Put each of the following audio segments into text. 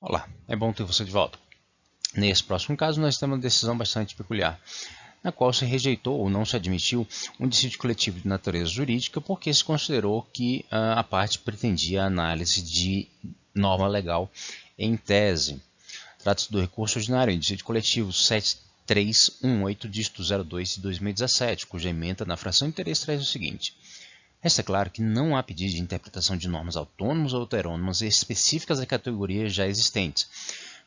Olá, é bom ter você de volta. Nesse próximo caso, nós temos uma decisão bastante peculiar, na qual se rejeitou ou não se admitiu um dissídio coletivo de natureza jurídica porque se considerou que a parte pretendia análise de norma legal em tese. Trata-se do recurso ordinário em dissídio coletivo 7318, dígito 02 de 2017, cuja ementa na fração de interesse traz o seguinte: resta claro que não há pedido de interpretação de normas autônomas ou heterônomas específicas da categoria já existentes,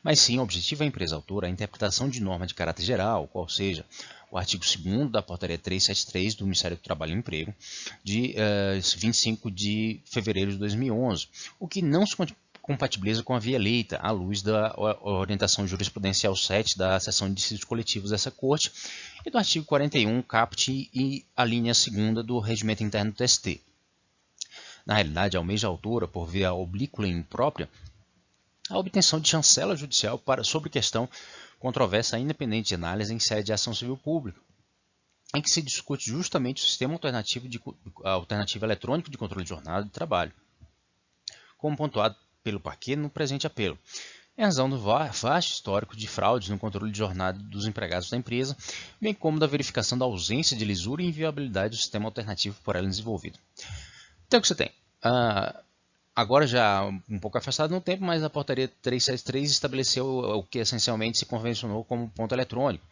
mas sim o objetivo da empresa autora a interpretação de norma de caráter geral, qual seja o artigo 2º da Portaria 373 do Ministério do Trabalho e Emprego, de 25 de fevereiro de 2011, o que não se compatibiliza com a via eleita, à luz da orientação jurisprudencial 7 da seção de dissídios coletivos dessa Corte e do artigo 41, caput e a linha 2ª do Regimento Interno do TST. Na realidade, almeja a autora, por via oblíqua e imprópria, a obtenção de chancela judicial sobre questão controversa independente de análise em sede de ação civil pública, em que se discute justamente o sistema alternativo eletrônico de controle de jornada de trabalho, como pontuado pelo parquet no presente apelo, em razão do vasto histórico de fraudes no controle de jornada dos empregados da empresa, bem como da verificação da ausência de lisura e inviabilidade do sistema alternativo por ela desenvolvido. Então, o que você tem? Agora já um pouco afastado no tempo, mas a portaria 373 estabeleceu o que essencialmente se convencionou como ponto eletrônico,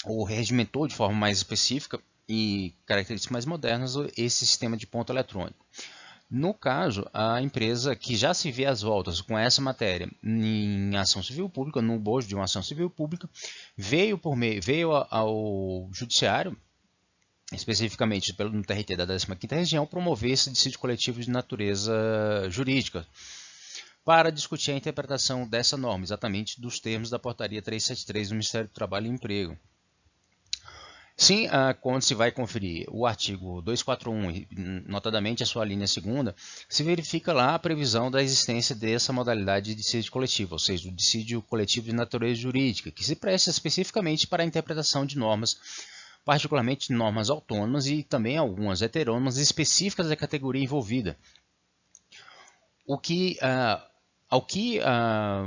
ou regimentou de forma mais específica e características mais modernas esse sistema de ponto eletrônico. No caso, a empresa que já se vê às voltas com essa matéria em ação civil pública, no bojo de uma ação civil pública, veio ao judiciário, especificamente no TRT da 15ª Região, promover esse dissídio coletivo de natureza jurídica, para discutir a interpretação dessa norma, exatamente dos termos da portaria 373 do Ministério do Trabalho e Emprego. Sim, quando se vai conferir o artigo 241, notadamente a sua linha 2ª, se verifica lá a previsão da existência dessa modalidade de dissídio coletivo, ou seja, o dissídio coletivo de natureza jurídica, que se presta especificamente para a interpretação de normas, particularmente normas autônomas e também algumas heterônomas específicas da categoria envolvida. Ao que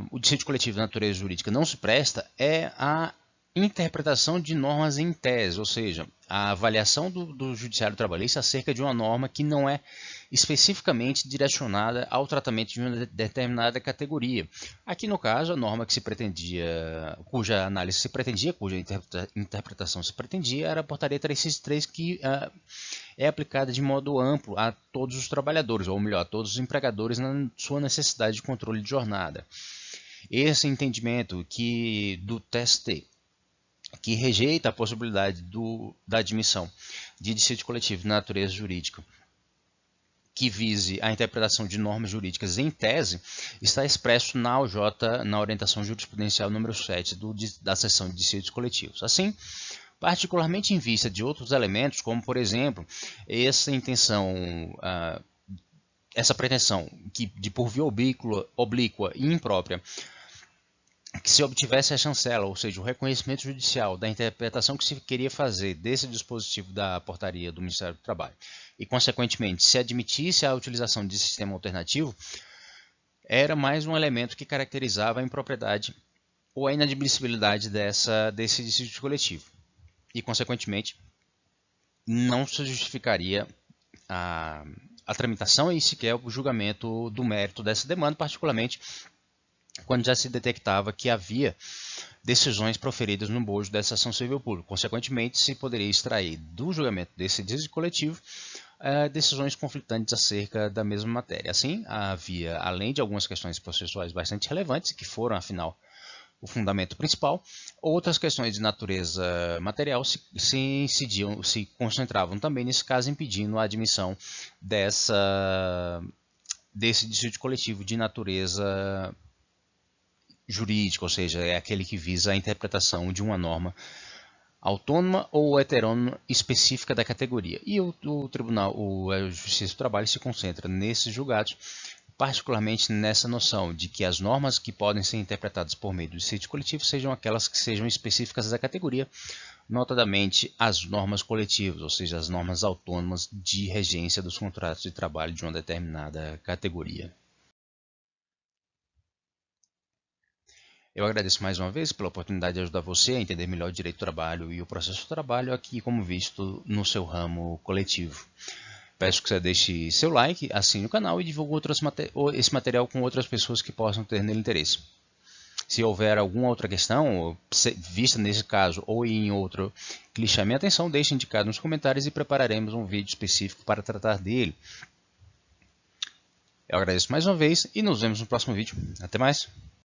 o dissídio coletivo de natureza jurídica não se presta é a interpretação de normas em tese, ou seja, a avaliação do judiciário trabalhista acerca de uma norma que não é especificamente direcionada ao tratamento de uma determinada categoria. Aqui no caso, a norma que se pretendia, cuja análise se pretendia, cuja interpretação se pretendia, era a portaria 363, que é aplicada de modo amplo a todos os trabalhadores, ou melhor, a todos os empregadores na sua necessidade de controle de jornada. Esse entendimento do TST, que rejeita a possibilidade da admissão de dissídio coletivo de natureza jurídica que vise a interpretação de normas jurídicas em tese, está expresso na OJ, na orientação jurisprudencial número 7 da seção de dissídios coletivos. Assim, particularmente em vista de outros elementos, como, por exemplo, essa pretensão de por via oblíqua e imprópria, que se obtivesse a chancela, ou seja, o reconhecimento judicial da interpretação que se queria fazer desse dispositivo da portaria do Ministério do Trabalho e, consequentemente, se admitisse a utilização de sistema alternativo, era mais um elemento que caracterizava a impropriedade ou a inadmissibilidade desse dissídio coletivo e, consequentemente, não se justificaria a tramitação e sequer o julgamento do mérito dessa demanda, particularmente quando já se detectava que havia decisões proferidas no bojo dessa ação civil pública. Consequentemente, se poderia extrair do julgamento desse dissídio coletivo decisões conflitantes acerca da mesma matéria. Assim, havia, além de algumas questões processuais bastante relevantes, que foram, afinal, o fundamento principal, outras questões de natureza material se concentravam também, nesse caso, impedindo a admissão desse dissídio coletivo de natureza jurídica, ou seja, é aquele que visa a interpretação de uma norma autônoma ou heterônoma específica da categoria. E o Justiça do Trabalho se concentra nesses julgados, particularmente nessa noção de que as normas que podem ser interpretadas por meio do dissídio coletivo sejam aquelas que sejam específicas da categoria, notadamente as normas coletivas, ou seja, as normas autônomas de regência dos contratos de trabalho de uma determinada categoria. Eu agradeço mais uma vez pela oportunidade de ajudar você a entender melhor o direito do trabalho e o processo do trabalho aqui como visto no seu ramo coletivo. Peço que você deixe seu like, assine o canal e divulgue esse material com outras pessoas que possam ter nele interesse. Se houver alguma outra questão, vista nesse caso ou em outro, que lhe chame a atenção, deixe indicado nos comentários e prepararemos um vídeo específico para tratar dele. Eu agradeço mais uma vez e nos vemos no próximo vídeo. Até mais!